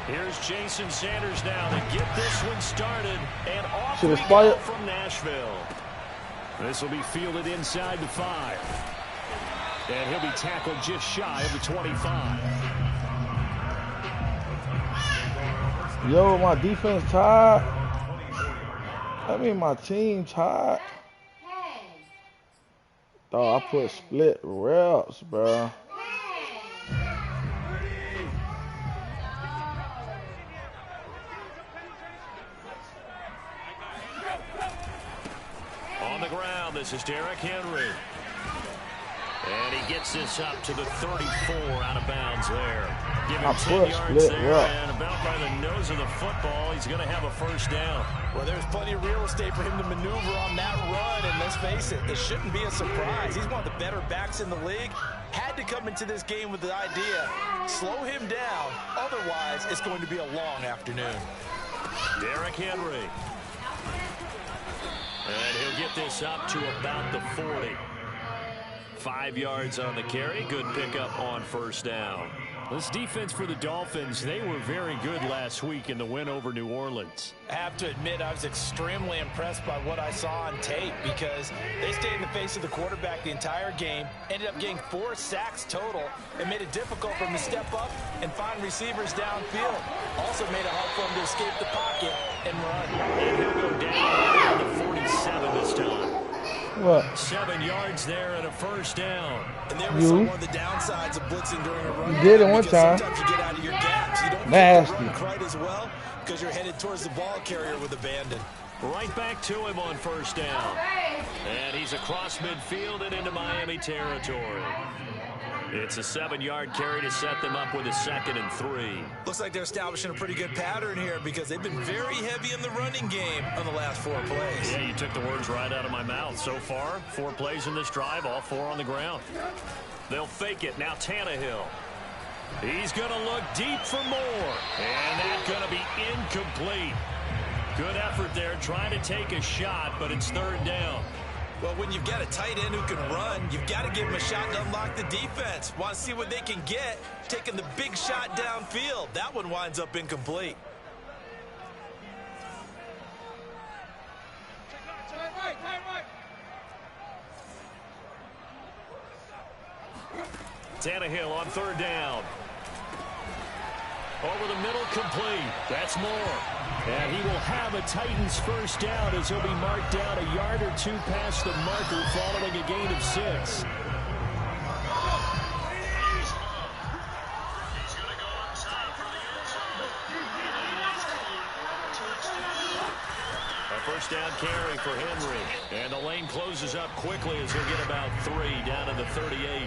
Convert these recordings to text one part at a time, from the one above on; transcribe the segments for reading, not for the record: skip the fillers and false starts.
Here's Jason Sanders now to get this one started. And off we go from Nashville. This will be fielded inside the 5. And he'll be tackled just shy of the 25. Yo, my defense tired. I mean, my team tired. Oh, I put split reps, bro. On the ground, this is Derrick Henry. And he gets this up to the 34 out of bounds there. Give him 10 yards there, and about by the nose of the football, he's going to have a first down. Well, there's plenty of real estate for him to maneuver on that run, and let's face it, it shouldn't be a surprise. He's one of the better backs in the league. Had to come into this game with the idea, slow him down, otherwise it's going to be a long afternoon. Derrick Henry. And he'll get this up to about the 40. 5 yards on the carry. Good pickup on first down. This defense for the Dolphins, they were very good last week in the win over New Orleans. I have to admit, I was extremely impressed by what I saw on tape because they stayed in the face of the quarterback the entire game, ended up getting 4 sacks total, and made it difficult for him to step up and find receivers downfield. Also made it hard for him to escape the pocket and run. And he'll go down to the 47 this time. What? 7 yards there and a first down. And there was one of the downsides of blitzing during a run. You did it one time. Sometimes you get out of your gaps. You don't Nasty. run quite as well because you're headed towards the ball carrier with abandon. Right back to him on first down. And he's across midfield and into Miami territory. It's a 7-yard carry to set them up with a 2nd and 3. Looks like they're establishing a pretty good pattern here because they've been very heavy in the running game on the last 4 plays. Yeah, you took the words right out of my mouth. So far, 4 plays in this drive, all 4 on the ground. They'll fake it. Now Tannehill. He's going to look deep for more. And that's going to be incomplete. Good effort there trying to take a shot, but it's 3rd down. Well, when you've got a tight end who can run, you've got to give him a shot to unlock the defense. Want to see what they can get, taking the big shot downfield. That one winds up incomplete. Tannehill on 3rd down. Over the middle, complete. That's more. And he will have a Titans first down as he'll be marked down a yard or 2 past the marker following a gain of 6. A first down carry for Henry. And the lane closes up quickly as he'll get about 3 down to the 38.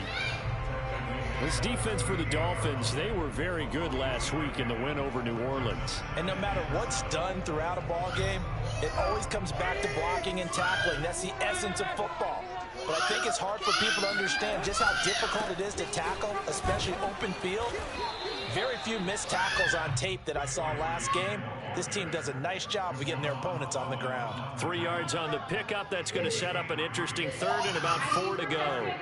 This defense for the Dolphins, they were very good last week in the win over New Orleans. And no matter what's done throughout a ball game, it always comes back to blocking and tackling. That's the essence of football. But I think it's hard for people to understand just how difficult it is to tackle, especially open field. Very few missed tackles on tape that I saw last game. This team does a nice job of getting their opponents on the ground. 3 yards on the pickup. That's going to set up an interesting 3rd and about 4 to go.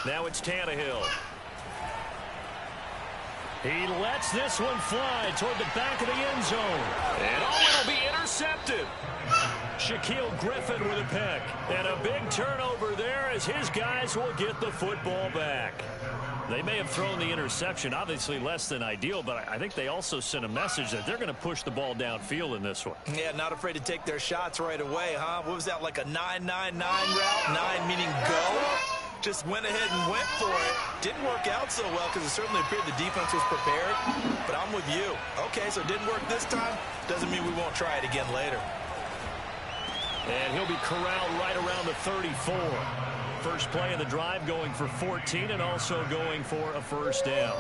Now it's Tannehill. He lets this one fly toward the back of the end zone. And it'll be intercepted. Shaquille Griffin with a pick. And a big turnover there as his guys will get the football back. They may have thrown the interception, obviously less than ideal, but I think they also sent a message that they're going to push the ball downfield in this one. Yeah, not afraid to take their shots right away, huh? What was that, like a 9-9-9 route? 9 meaning go? Just went ahead and went for it. Didn't work out so well because it certainly appeared the defense was prepared. But I'm with you. Okay, so it didn't work this time. Doesn't mean we won't try it again later. And he'll be corralled right around the 34. First play of the drive going for 14 and also going for a first down.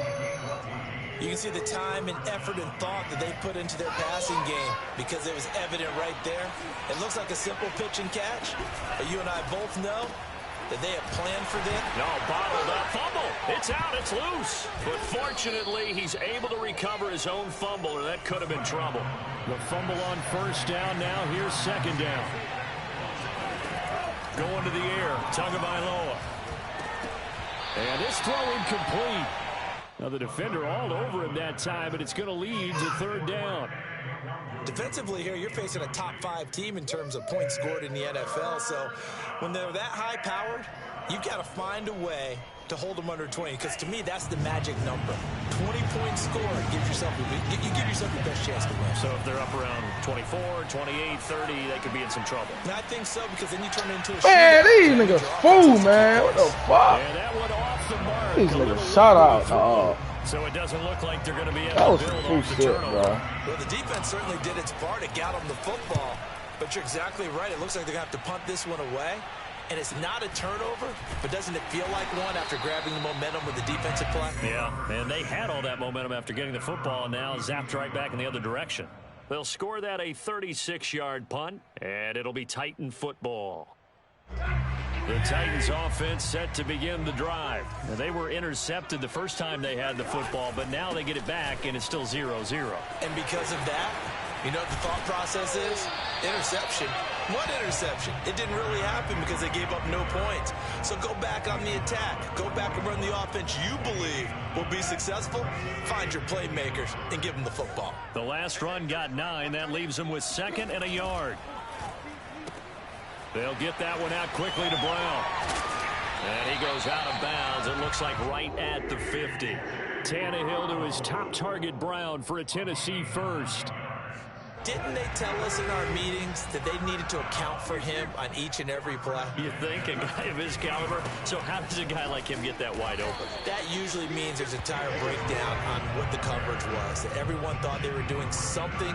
You can see the time and effort and thought that they put into their passing game because it was evident right there. It looks like a simple pitch and catch, but you and I both know that they have planned for this? No, bottled up. Fumble. It's out. It's loose. But fortunately, he's able to recover his own fumble, or that could have been trouble. The fumble on first down. Now here's second down. Going to the air. Tagovailoa. And this throw incomplete. Now the defender all over him that time, but it's going to lead to third down. Defensively here, you're facing a top 5 team in terms of points scored in the NFL. So when they're that high-powered, you've got to find a way to hold them under 20. Because to me, that's the magic number. 20 points scored gives yourself you give yourself the best chance to win. So if they're up around 24, 28, 30, they could be in some trouble. And I think so, because then you turn it into a Man, shootout. these niggas fool, man. What the fuck? And that went off the mark. These niggas shot out, dog. So it doesn't look like they're going to be able That was to build some off the shit, turnover. bro. Well, the defense certainly did its part. It got them the football. But you're exactly right. It looks like they're going to have to punt this one away. And it's not a turnover, but doesn't it feel like one after grabbing the momentum with the defensive play? Yeah, and they had all that momentum after getting the football, and now zapped right back in the other direction. They'll score that a 36-yard punt, and it'll be Titan football. The Titans offense set to begin the drive. Now, they were intercepted the first time they had the football, but now they get it back, and it's still 0-0. And because of that, you know what the thought process is? Interception. What interception? It didn't really happen because they gave up no points. So go back on the attack. Go back and run the offense you believe will be successful. Find your playmakers and give them the football. The last run got 9. That leaves them with 2nd and a yard. They'll get that one out quickly to Brown. And he goes out of bounds. It looks like right at the 50. Tannehill to his top target, Brown, for a Tennessee first. Didn't they tell us in our meetings that they needed to account for him on each and every play? You think? A guy of his caliber? So how does a guy like him get that wide open? That usually means there's a tire breakdown on what the coverage was. That everyone thought they were doing something,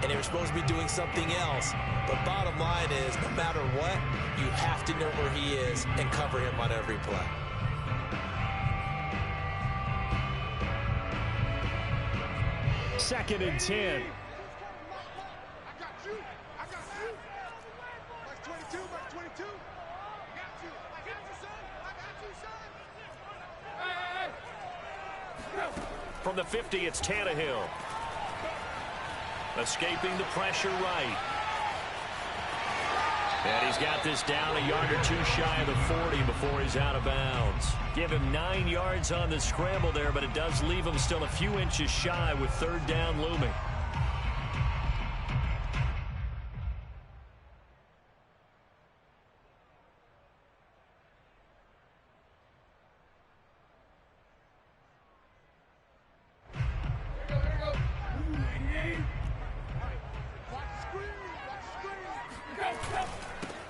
and they were supposed to be doing something else. But bottom line is, no matter what, you have to know where he is and cover him on every play. Second and 10. From the 50, it's Tannehill. Escaping the pressure right. And he's got this down a yard or two shy of the 40 before he's out of bounds. Give him 9 yards on the scramble there, but it does leave him still a few inches shy with third down looming.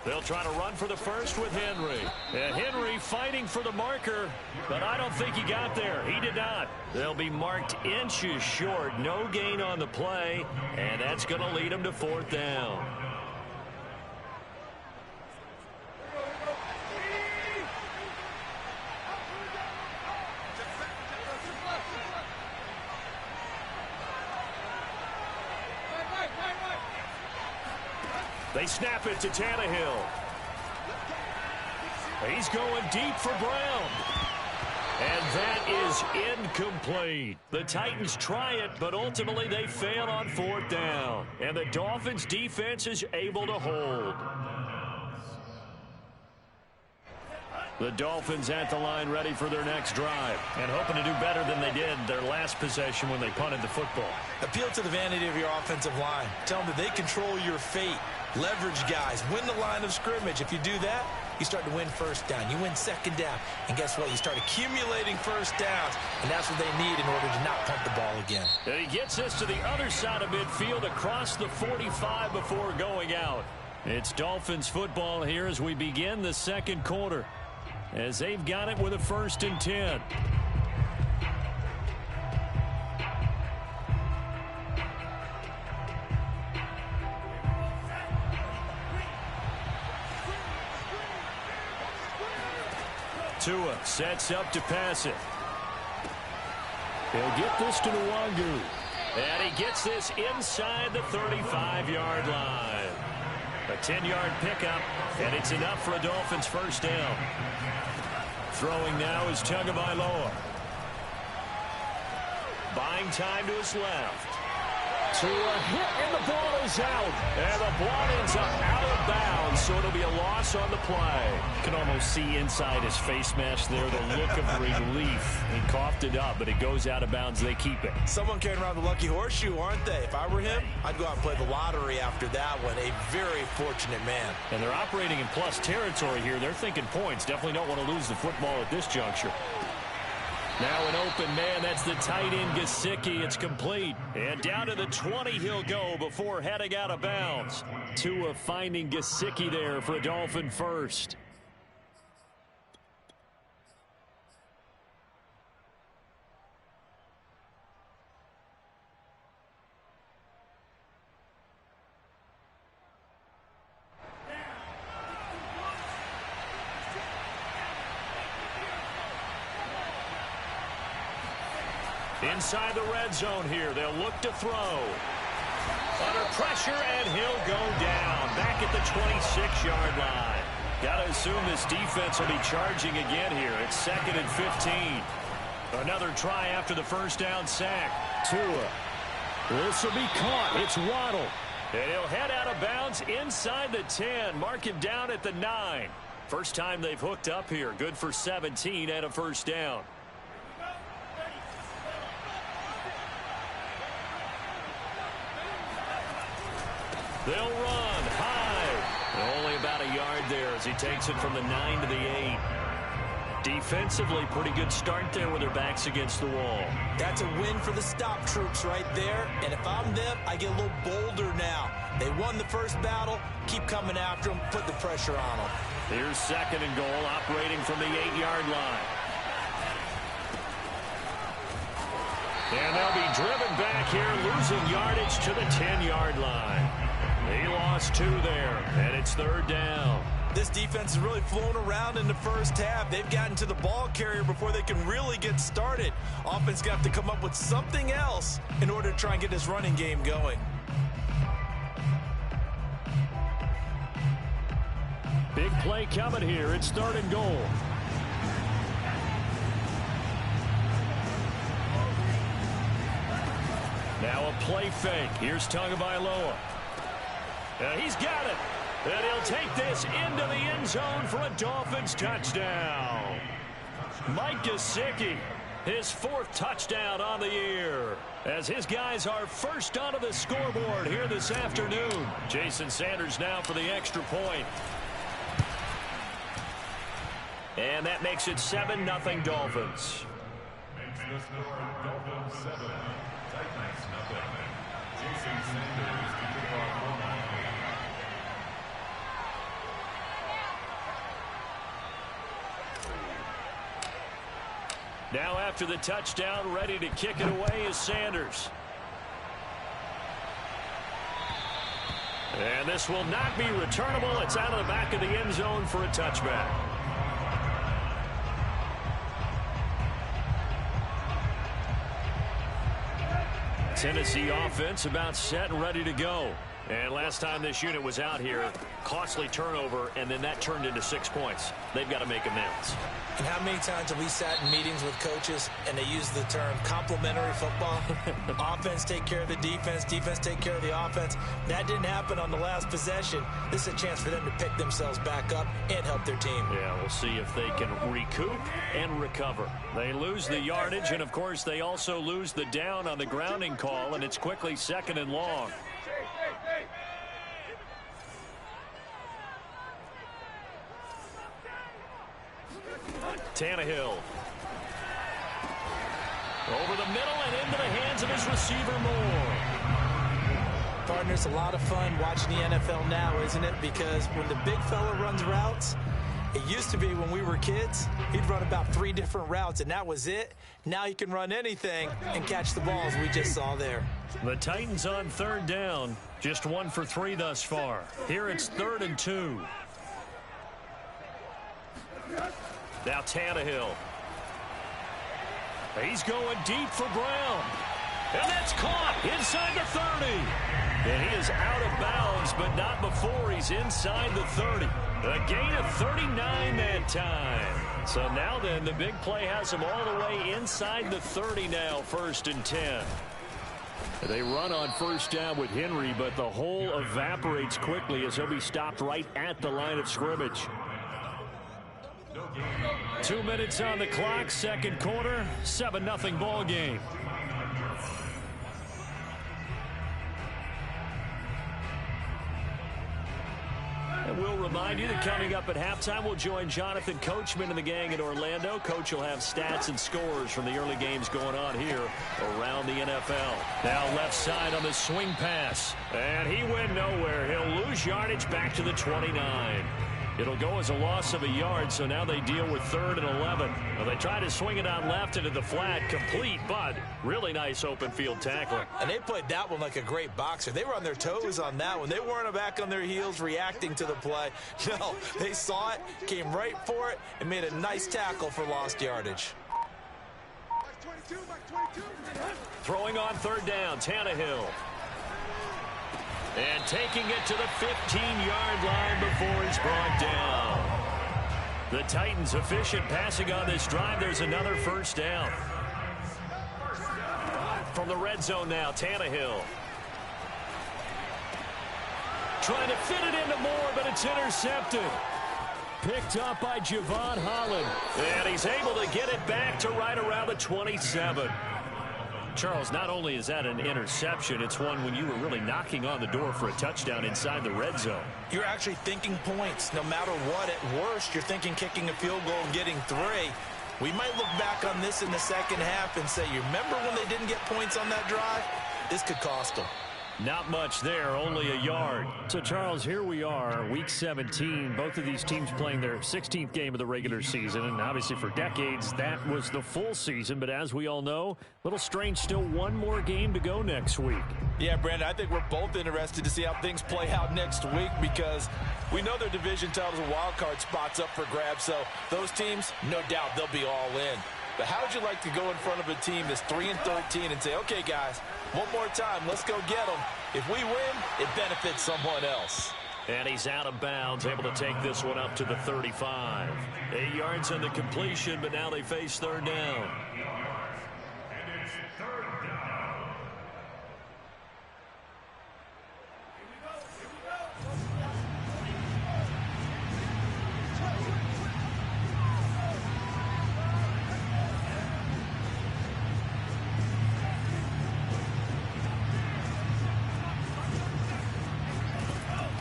They'll try to run for the first with Henry. And Henry fighting for the marker, but I don't think he got there. He did not. They'll be marked inches short. No gain on the play, and that's going to lead them to fourth down. They snap it to Tannehill. He's going deep for Brown. And that is incomplete. The Titans try it, but ultimately they fail on fourth down. And the Dolphins defense is able to hold. The Dolphins at the line ready for their next drive. And hoping to do better than they did their last possession when they punted the football. Appeal to the vanity of your offensive line. Tell them that they control your fate. Leverage guys. Win the line of scrimmage. If you do that, you start to win first down. You win second down. And guess what? You start accumulating first downs. And that's what they need in order to not punt the ball again. And he gets this to the other side of midfield across the 45 before going out. It's Dolphins football here as we begin the second quarter. As they've got it with a 1st and 10. Tua sets up to pass it. He'll get this to Nwangu. And he gets this inside the 35-yard line. A 10-yard pickup, and it's enough for a Dolphins first down. Throwing now is Tagovailoa. Buying time to his left. To a hit, and the ball is out. And the ball ends up out of bounds, so it'll be a loss on the play. You can almost see inside his face mask there the look of relief. He coughed it up, but it goes out of bounds. They keep it. Someone carrying around the lucky horseshoe, aren't they? If I were him, I'd go out and play the lottery after that one. A very fortunate man. And they're operating in plus territory here. They're thinking points. Definitely don't want to lose the football at this juncture. Now an open man, that's the tight end Gesicki. It's complete. And down to the 20 he'll go before heading out of bounds. Tua finding Gesicki there for a Dolphin first. Inside the red zone here, they'll look to throw. Under pressure, and he'll go down. Back at the 26-yard line. Got to assume this defense will be charging again here. It's 2nd and 15. Another try after the first down sack. Tua. This will be caught. It's Waddle. And he'll head out of bounds inside the 10. Mark him down at the 9. First time they've hooked up here. Good for 17 and a first down. They'll run high. Only about a yard there as he takes it from the 9 to the 8. Defensively, pretty good start there with their backs against the wall. That's a win for the stop troops right there. And if I'm them, I get a little bolder now. They won the first battle. Keep coming after them. Put the pressure on them. Here's 2nd and goal, operating from the 8-yard line. And they'll be driven back here, losing yardage to the 10-yard line. He lost 2 there, and it's 3rd down. This defense is really flown around in the first half. They've gotten to the ball carrier before they can really get started. Offense going to have to come up with something else in order to try and get this running game going. Big play coming here. It's 3rd and goal. Now a play fake. Here's Tagovailoa. He's got it. And he'll take this into the end zone for a Dolphins touchdown. Mike Gesicki, his 4th touchdown on the year, as his guys are first onto the scoreboard here this afternoon. Jason Sanders now for the extra point. And that makes it 7-0 Dolphins. Makes the score Dolphins 7, Titans nothing. Jason Sanders to kick off one. Now after the touchdown, ready to kick it away is Sanders. And this will not be returnable. It's out of the back of the end zone for a touchback. Tennessee offense about set and ready to go. And last time this unit was out here, costly turnover, and then that turned into 6 points. They've got to make amends. And how many times have we sat in meetings with coaches and they use the term complementary football? Offense take care of the defense, defense take care of the offense. That didn't happen on the last possession. This is a chance for them to pick themselves back up and help their team. Yeah, we'll see if they can recoup and recover. They lose the yardage, and of course they also lose the down on the grounding call, and it's quickly 2nd and long. Tannehill. Over the middle and into the hands of his receiver Moore. Partner, it's a lot of fun watching the NFL now, isn't it? Because when the big fella runs routes, it used to be when we were kids, he'd run about 3 different routes, and that was it. Now he can run anything and catch the balls we just saw there. The Titans on 3rd down. Just 1 for 3 thus far. Here it's 3rd and 2. Now Tannehill. He's going deep for Brown. And that's caught inside the 30. And he is out of bounds, but not before he's inside the 30. A gain of 39 that time. So now then, the big play has him all the way inside the 30 now, 1st and 10. They run on first down with Henry, but the hole evaporates quickly as he'll be stopped right at the line of scrimmage. 2 minutes on the clock, second quarter, 7-0 ball game. And we'll remind you that coming up at halftime, we'll join Jonathan Coachman and the gang in Orlando. Coach will have stats and scores from the early games going on here around the NFL. Now left side on the swing pass. And he went nowhere. He'll lose yardage back to the 29. It'll go as a loss of a yard, so now they deal with 3rd and 11. Well, they try to swing it on left into the flat, complete, but really nice open field tackle. And they played that one like a great boxer. They were on their toes on that one. They weren't back on their heels reacting to the play. No, they saw it, came right for it, and made a nice tackle for lost yardage. Throwing on 3rd down, Tannehill. And taking it to the 15-yard line before he's brought down. The Titans efficient passing on this drive. There's another 1st down. From the red zone now, Tannehill. Trying to fit it into Moore, but it's intercepted. Picked up by Javon Holland. And he's able to get it back to right around the 27. Charles, not only is that an interception, it's one when you were really knocking on the door for a touchdown inside the red zone. You're actually thinking points. No matter what, at worst, you're thinking kicking a field goal and getting 3. We might look back on this in the second half and say, you remember when they didn't get points on that drive? This could cost them. Not much there, only a yard. So, Charles, here we are, Week 17. Both of these teams playing their 16th game of the regular season. And obviously for decades, that was the full season. But as we all know, a little strange, still one more game to go next week. Yeah, Brandon, I think we're both interested to see how things play out next week because we know their division titles and wild card spots up for grabs. So those teams, no doubt, they'll be all in. But how would you like to go in front of a team that's 3-13 and say, okay, guys, one more time, let's go get them. If we win, it benefits someone else. And he's out of bounds, able to take this one up to the 35. 8 yards on the completion, but now they face 3rd down. And it's 3rd down.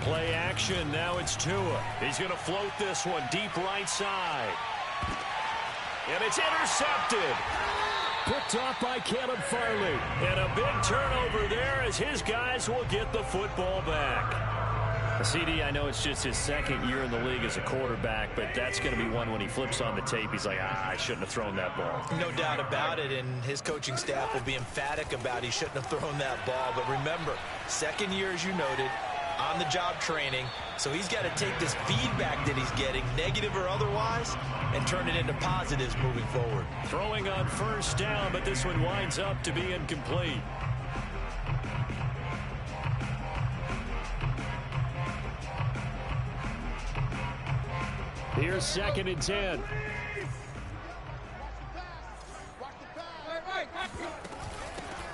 Play action, now it's Tua. He's going to float this one deep right side. And it's intercepted. Picked off by Caleb Farley. And a big turnover there as his guys will get the football back. CD, I know it's just his 2nd year in the league as a quarterback, but that's going to be one when he flips on the tape. He's like, I shouldn't have thrown that ball. No doubt about it, and his coaching staff will be emphatic about he shouldn't have thrown that ball. But remember, 2nd year, as you noted, on-the-job training, so he's got to take this feedback that he's getting, negative or otherwise, and turn it into positives moving forward. Throwing on 1st down, but this one winds up to be incomplete. Here's 2nd and 10.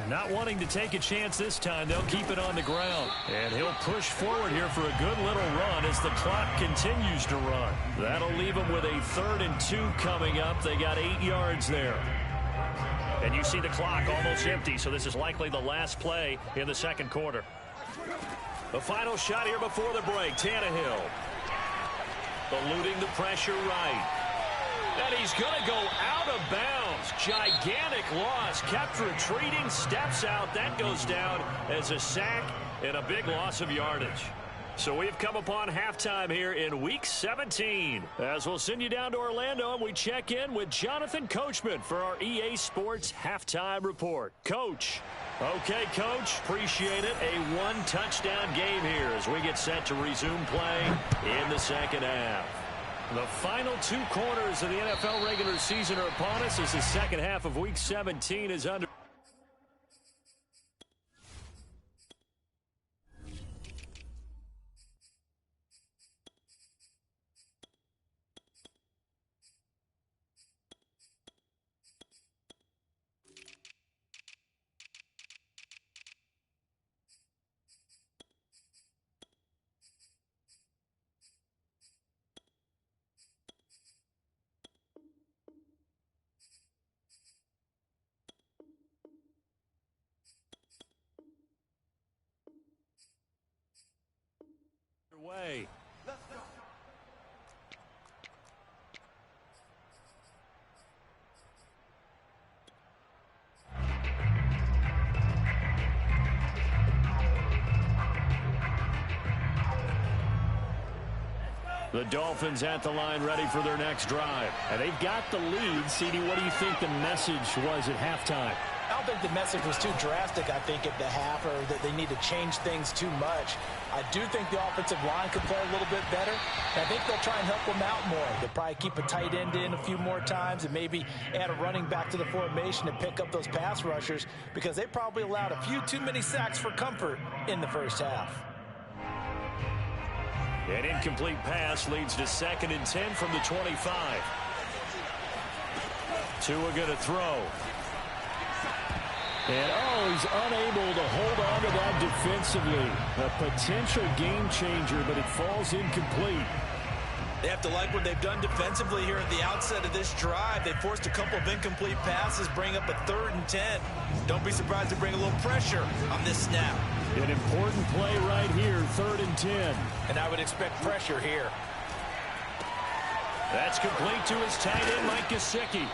Not wanting to take a chance this time, they'll keep it on the ground. And he'll push forward here for a good little run as the clock continues to run. That'll leave them with a 3rd and 2 coming up. They got 8 yards there. And you see the clock almost empty, so this is likely the last play in the 2nd quarter. The final shot here before the break, Tannehill. Eluding the pressure right. And he's going to go out of bounds. Gigantic loss. Kept retreating. Steps out. That goes down as a sack and a big loss of yardage. So we've come upon halftime here in Week 17. As we'll send you down to Orlando and we check in with Jonathan Coachman for our EA Sports Halftime Report. Coach. Okay, Coach. Appreciate it. A 1-touchdown game here as we get set to resume play in the 2nd half. The final 2 quarters of the NFL regular season are upon us as the 2nd half of Week 17 is under. The Dolphins at the line ready for their next drive. And they've got the lead. CD, what do you think the message was at halftime? I don't think the message was too drastic, I think, at the half, or that they need to change things too much. I do think the offensive line could play a little bit better. And I think they'll try and help them out more. They'll probably keep a tight end in a few more times and maybe add a running back to the formation to pick up those pass rushers, because they probably allowed a few too many sacks for comfort in the first half. An incomplete pass leads to 2nd and 10 from the 25. Tua going to throw. And, he's unable to hold on to that defensively. A potential game changer, but it falls incomplete. They have to like what they've done defensively here at the outset of this drive. They forced a couple of incomplete passes, bring up a 3rd and 10. Don't be surprised to bring a little pressure on this snap. An important play right here, 3rd and 10. And I would expect pressure here. That's complete to his tight end, Mike Gesicki.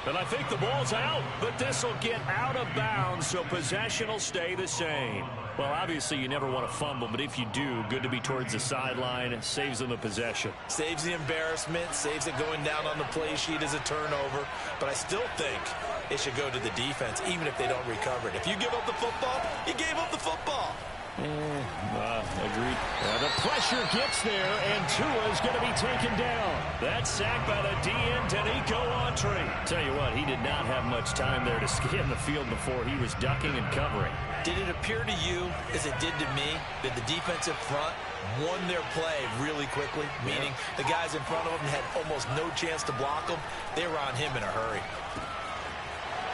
And I think the ball's out, but this will get out of bounds, so possession will stay the same. Well, obviously, you never want to fumble, but if you do, good to be towards the sideline. It saves them the possession. Saves the embarrassment, saves it going down on the play sheet as a turnover. But I still think it should go to the defense, even if they don't recover it. If you give up the football, you gave up the football. Agreed. The pressure gets there, and Tua's going to be taken down. That sack by the DN, Danico Autry. Tell you what, he did not have much time there to scan the field before he was ducking and covering. Did it appear to you, as it did to me, that the defensive front won their play really quickly? Meaning the guys in front of them had almost no chance to block them. They were on him in a hurry.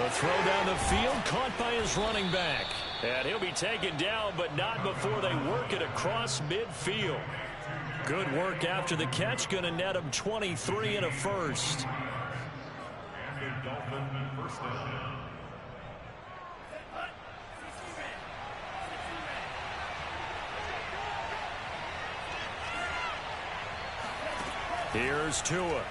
A throw down the field, caught by his running back. And he'll be taken down, but not before they work it across midfield. Good work after the catch, going to net him 23 and a first. Here's Tua.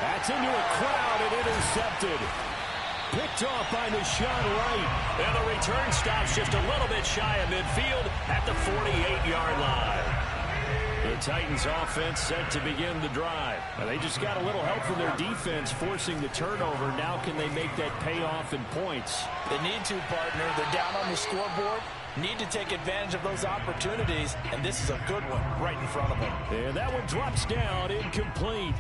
That's into a crowd and intercepted. Picked off by Deshaun Wright. And the return stops just a little bit shy of midfield at the 48-yard line. The Titans offense set to begin the drive. They just got a little help from their defense forcing the turnover. Now can they make that pay off in points? They need to, partner. They're down on the scoreboard. Need to take advantage of those opportunities. And this is a good one right in front of them. And that one drops down, incomplete.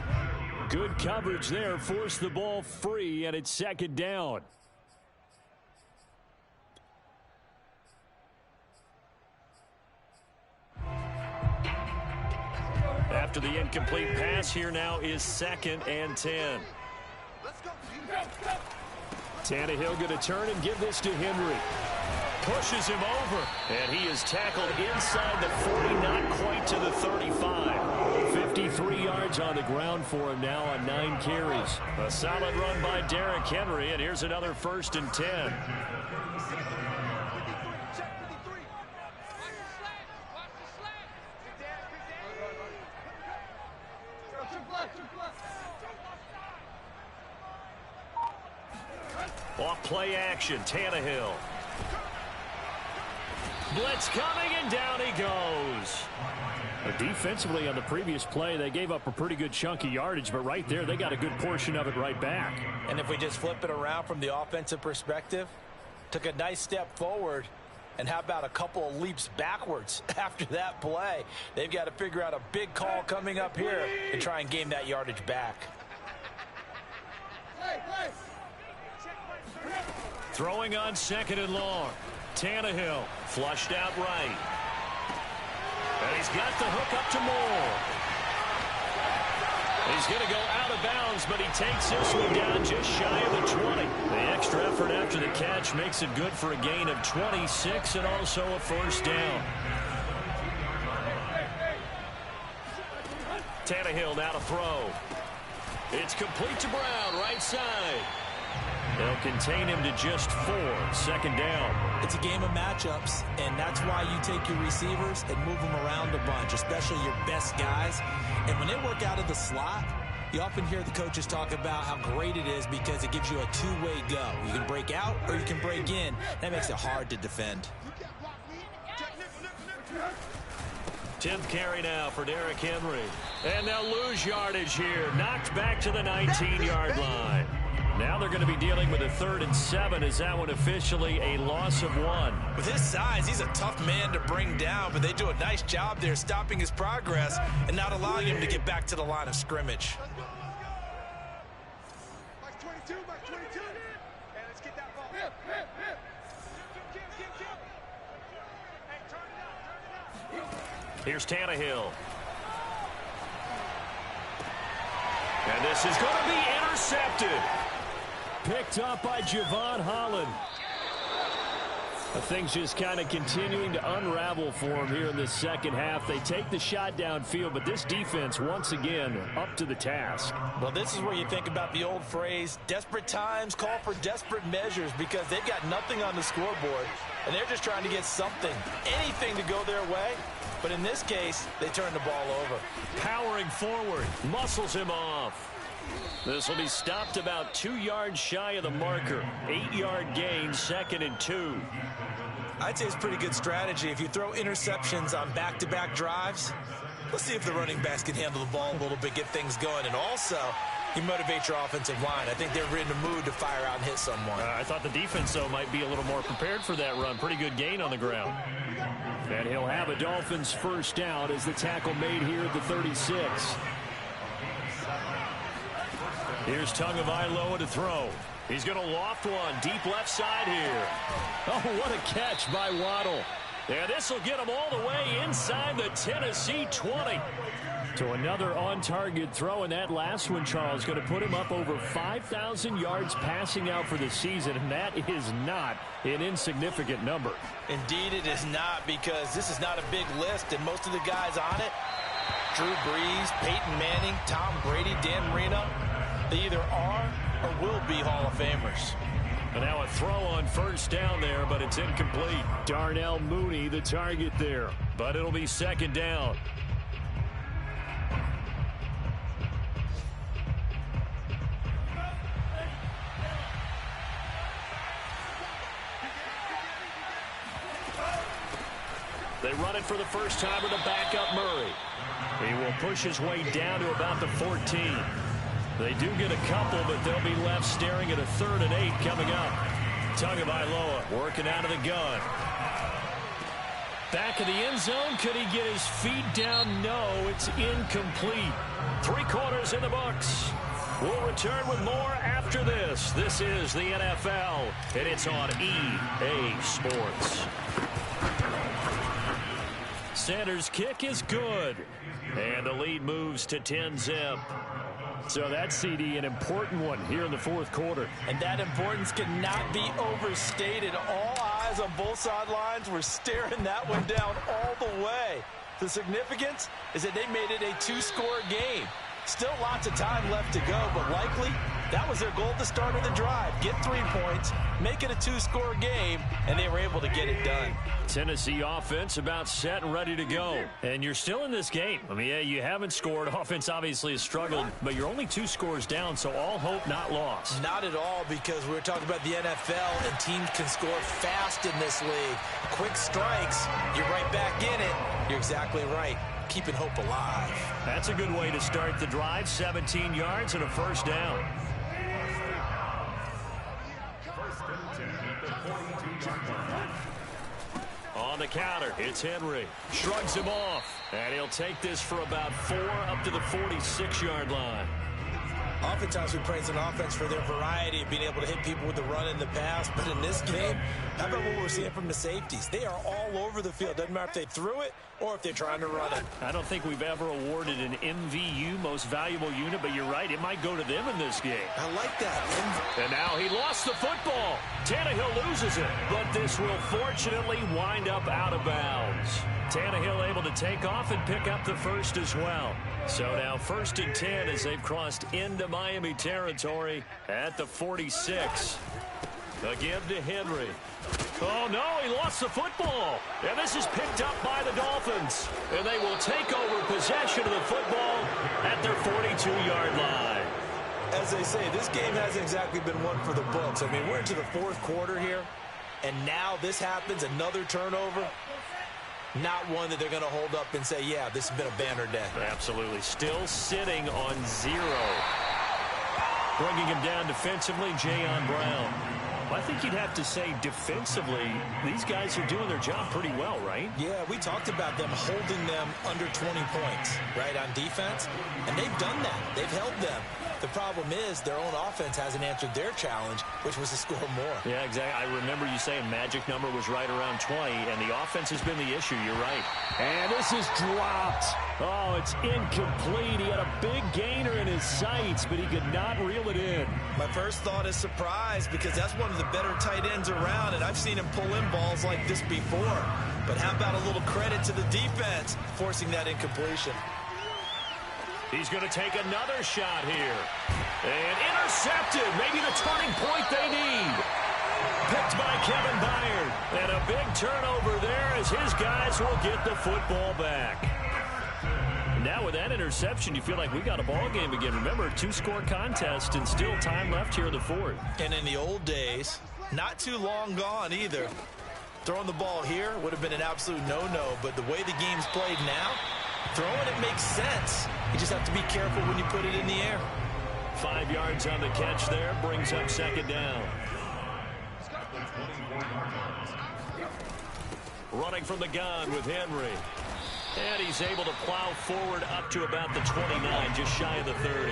Good coverage there, forced the ball free, and it's 2nd down. After the incomplete pass, here now is 2nd and 10. Tannehill going to turn and give this to Henry. Pushes him over, and he is tackled inside the 40, not quite to the 35. 53 yards on the ground for him now on 9 carries. A solid run by Derrick Henry, and here's another 1st and 10. Off play action, Tannehill. Blitz coming, and down he goes. Defensively on the previous play, they gave up a pretty good chunk of yardage, but right there, they got a good portion of it right back. And if we just flip it around from the offensive perspective, took a nice step forward, and how about a couple of leaps backwards after that play? They've got to figure out a big call coming up here to try and gain that yardage back. Throwing on 2nd and long. Tannehill flushed out right. And he's got the hook up to Moore. He's going to go out of bounds, but he takes this one down just shy of the 20. The extra effort after the catch makes it good for a gain of 26 and also a 1st down. Tannehill now to throw. It's complete to Brown, right side. They'll contain him to just 4. 2nd down. It's a game of matchups, and that's why you take your receivers and move them around a bunch, especially your best guys. And when they work out of the slot, you often hear the coaches talk about how great it is because it gives you a two-way go. You can break out or you can break in. That makes it hard to defend. 10th carry now for Derrick Henry. And they'll lose yardage here. Knocked back to the 19-yard line. Now they're going to be dealing with a 3rd and 7. Is that one officially a loss of 1? With his size, he's a tough man to bring down, but they do a nice job there stopping his progress and not allowing him to get back to the line of scrimmage. Here's Tannehill. And this is going to be intercepted. Picked up by Javon Holland. Things just kind of continuing to unravel for him here in this second half. They take the shot downfield, but this defense, once again, up to the task. Well, this is where you think about the old phrase, desperate times call for desperate measures, because they've got nothing on the scoreboard, and they're just trying to get something, anything to go their way. But in this case, they turn the ball over. Powering forward, muscles him off. This will be stopped about 2 yards shy of the marker. 8-yard gain, 2nd and 2. I'd say it's pretty good strategy. If you throw interceptions on back-to-back drives, let's see if the running backs can handle the ball a little bit, get things going. And also, you motivate your offensive line. I think they're in the mood to fire out and hit someone. I thought the defense, though, might be a little more prepared for that run. Pretty good gain on the ground. And he'll have a Dolphins first down as the tackle made here at the 36. Here's Tagovailoa to throw. He's going to loft one deep left side here. Oh, what a catch by Waddle. And this will get him all the way inside the Tennessee 20. To another on-target throw, and that last one, Charles, going to put him up over 5,000 yards passing out for the season, and that is not an insignificant number. Indeed it is not, because this is not a big list, and most of the guys on it, Drew Brees, Peyton Manning, Tom Brady, Dan Marino, they either are or will be Hall of Famers. And now a throw on first down there, but it's incomplete. Darnell Mooney the target there, but it'll be 2nd down. They run it for the first time with a backup Murray. He will push his way down to about the 14. They do get a couple, but they'll be left staring at a 3rd and 8 coming up. Tagovailoa working out of the gun. Back of the end zone. Could he get his feet down? No, it's incomplete. 3 quarters in the books. We'll return with more after this. This is the NFL, and it's on EA Sports. Sanders' kick is good, and the lead moves to 10-zip. So that CD, an important one here in the 4th quarter. And that importance cannot be overstated. All eyes on both sidelines were staring that one down all the way. The significance is that they made it a 2-score game. Still lots of time left to go, but likely that was their goal at the start of the drive. Get 3 points, make it a 2-score game, and they were able to get it done. Tennessee offense about set and ready to go. And you're still in this game. I mean, yeah, you haven't scored. Offense obviously has struggled, but you're only 2 scores down, so all hope not lost. Not at all, because we were talking about the NFL, and teams can score fast in this league. Quick strikes, you're right back in it. You're exactly right. Keeping hope alive. That's a good way to start the drive. 17 yards and a first down. On the counter, it's Henry. Shrugs him off. And he'll take this for about 4 up to the 46-yard line. Oftentimes we praise an offense for their variety of being able to hit people with the run in the pass. But in this game, how about what we're seeing from the safeties? They are all over the field. Doesn't matter if they threw it or if they're trying to run it. I don't think we've ever awarded an MVU, most valuable unit, but you're right. It might go to them in this game. I like that. And now he lost the football. Tannehill loses it, but this will fortunately wind up out of bounds. Tannehill able to take off and pick up the first as well. So now 1st and 10 as they've crossed into Miami territory at the 46. Again to Henry. Oh, no, he lost the football. And this is picked up by the Dolphins. And they will take over possession of the football at their 42-yard line. As they say, this game hasn't exactly been one for the books. I mean, we're into the 4th quarter here, and now this happens, another turnover. Not one that they're going to hold up and say, yeah, this has been a banner day. Absolutely. Still sitting on 0. Bringing him down defensively, Jayon Brown. I think you'd have to say defensively, these guys are doing their job pretty well, right? Yeah, we talked about them holding them under 20 points, right, on defense. And they've done that. They've held them. The problem is their own offense hasn't answered their challenge, which was to score more. Yeah, exactly. I remember you saying magic number was right around 20, and the offense has been the issue. You're right. And this is dropped. Oh, it's incomplete. He had a big gainer in his sights, but he could not reel it in. My first thought is surprise, because that's one of the better tight ends around, and I've seen him pull in balls like this before. But how about a little credit to the defense forcing that incompletion? He's going to take another shot here. And intercepted. Maybe the turning point they need. Picked by Kevin Byard. And a big turnover there as his guys will get the football back. Now with that interception, you feel like we got a ball game again. Remember, a 2-score contest and still time left here in the fourth. And in the old days, not too long gone either. Throwing the ball here would have been an absolute no-no, but the way the game's played now, throwing it makes sense. You just have to be careful when you put it in the air. 5 yards on the catch there, brings up second down. Running from the gun with Henry. And he's able to plow forward up to about the 29, just shy of the 30.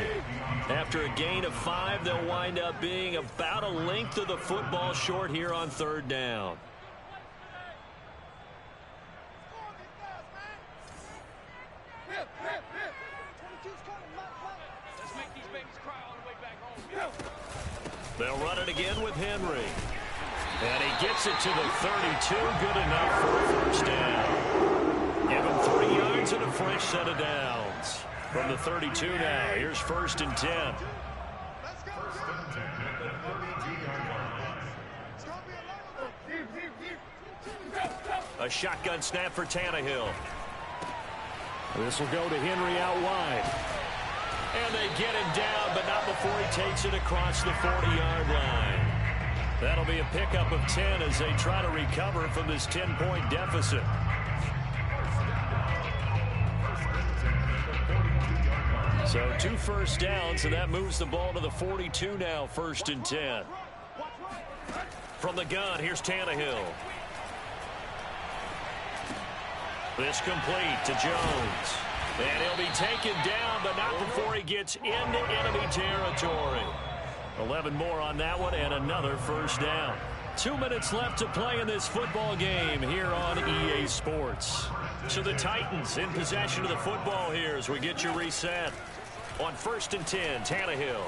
After a gain of 5, they'll wind up being about a length of the football short here on third down. They'll run it again with Henry. And he gets it to the 32. Good enough for a first down. Give him 3 yards and a fresh set of downs. From the 32 now, here's 1st and 10. A shotgun snap for Tannehill. This will go to Henry out wide. And they get him down, but not before he takes it across the 40-yard line. That'll be a pickup of 10 as they try to recover from this 10-point deficit. So 2 first downs, and that moves the ball to the 42 now, 1st and 10. From the gun, here's Tannehill. This complete to Jones. And he'll be taken down, but not before he gets into enemy territory. 11 more on that one, and another first down. 2 minutes left to play in this football game here on EA Sports. So the Titans in possession of the football here as we get you reset. On 1st and 10, Tannehill.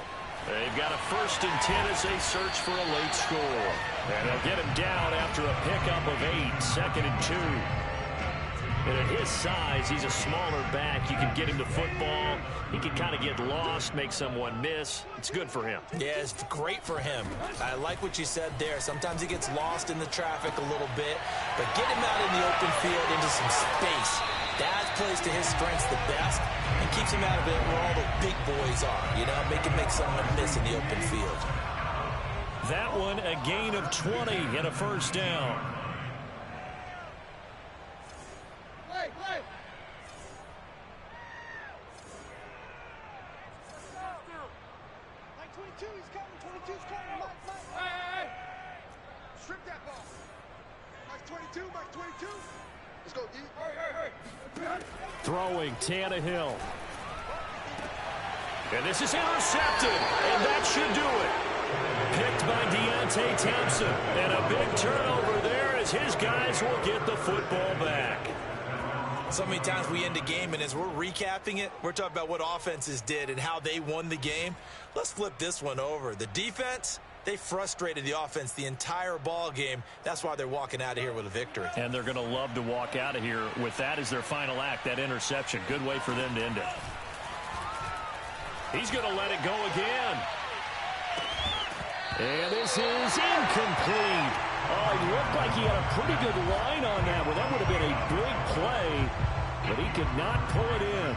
They've got a 1st and 10 as they search for a late score. And they'll get him down after a pickup of 8, 2nd and 2. And at his size, he's a smaller back. You can get him to football. He can kind of get lost, make someone miss. It's good for him. Yeah, it's great for him. I like what you said there. Sometimes he gets lost in the traffic a little bit, but get him out in the open field into some space. That plays to his strengths the best and keeps him out of it where all the big boys are. You know, make someone miss in the open field. That one, a gain of 20 and a first down. Throwing Tannehill. And this is intercepted, and that should do it. Picked by Deontay Thompson. And a big turnover there as his guys will get the football back. So many times we end a game, and as we're recapping it, we're talking about what offenses did and how they won the game. Let's flip this one over. The defense, they frustrated the offense the entire ball game. That's why they're walking out of here with a victory. And they're going to love to walk out of here with that as their final act, that interception. Good way for them to end it. He's going to let it go again. And this is incomplete. Oh, he looked like he had a pretty good line on that one. That would have been a big play, but he could not pull it in.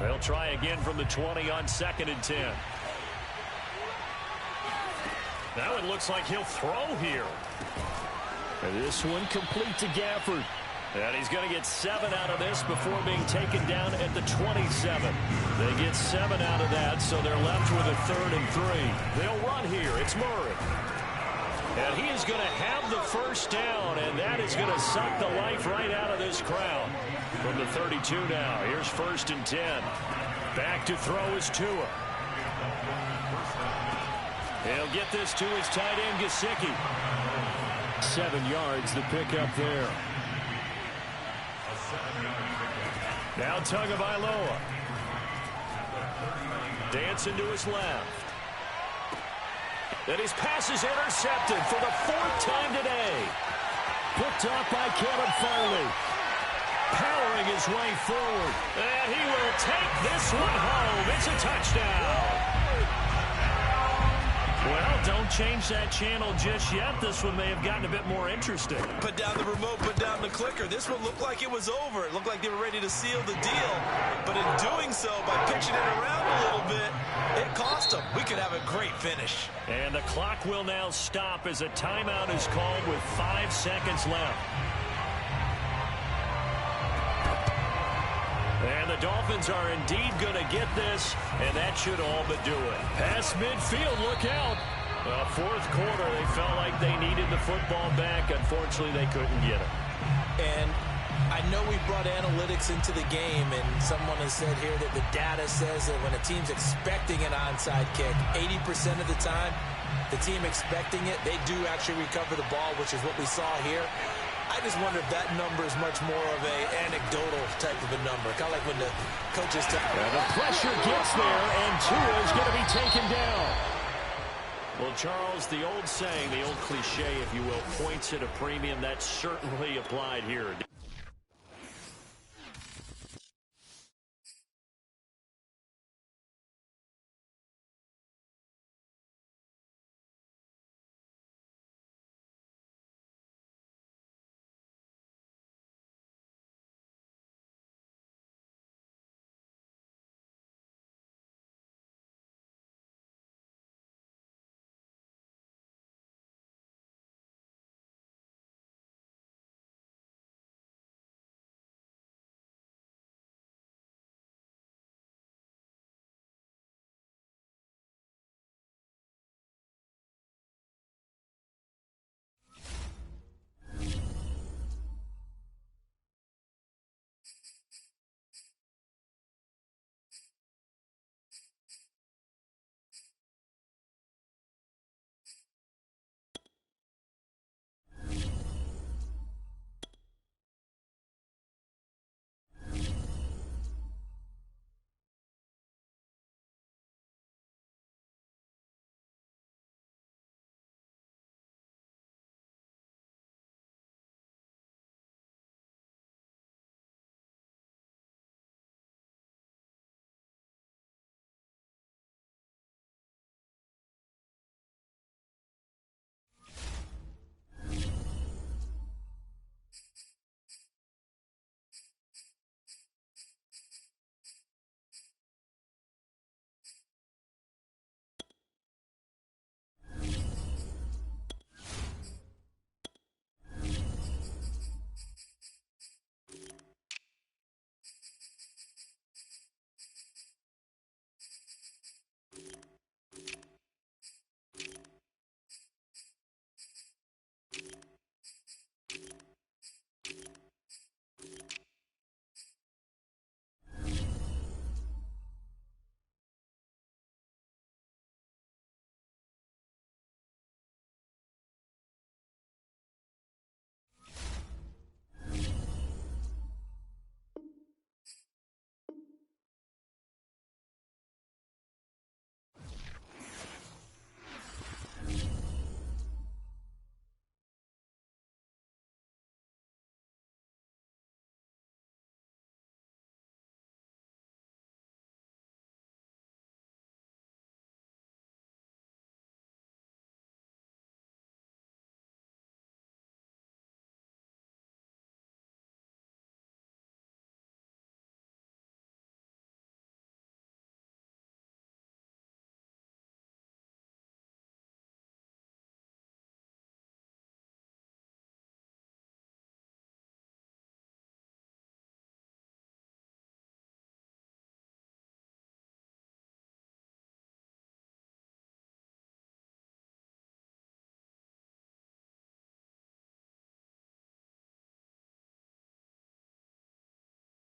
They'll try again from the 20 on 2nd and 10. Now it looks like he'll throw here. And this one complete to Gafford. And he's going to get 7 out of this before being taken down at the 27. They get 7 out of that, so they're left with a 3rd and 3. They'll run here. It's Murray. And he is going to have the first down, and that is going to suck the life right out of this crowd. From the 32 now, here's 1st and 10. Back to throw is Tua. He'll get this to his tight end, Gesicki. 7 yards, the pickup there. Now Tagovailoa. Dancing to his left. And his pass is intercepted for the 4th time today. Picked off by Caleb Farley. Powering his way forward. And he will take this one home. It's a touchdown. Well, don't change that channel just yet. This one may have gotten a bit more interesting. Put down the remote, put down the clicker. This one looked like it was over. It looked like they were ready to seal the deal. But in doing so, by pitching it around a little bit, it cost them. We could have a great finish. And the clock will now stop as a timeout is called with 5 seconds left. And the Dolphins are indeed going to get this, and that should all but do it. Past midfield, look out. Well, 4th quarter, they felt like they needed the football back. Unfortunately, they couldn't get it. And I know we brought analytics into the game, and someone has said here that the data says that when a team's expecting an onside kick, 80% of the time, the team expecting it, they do actually recover the ball, which is what we saw here. I just wonder if that number is much more of a anecdotal type of a number. Kind of like when the coaches tell. The pressure gets there, and Tua is going to be taken down. Well, Charles, the old saying, the old cliche, if you will, points at a premium, that certainly applied here.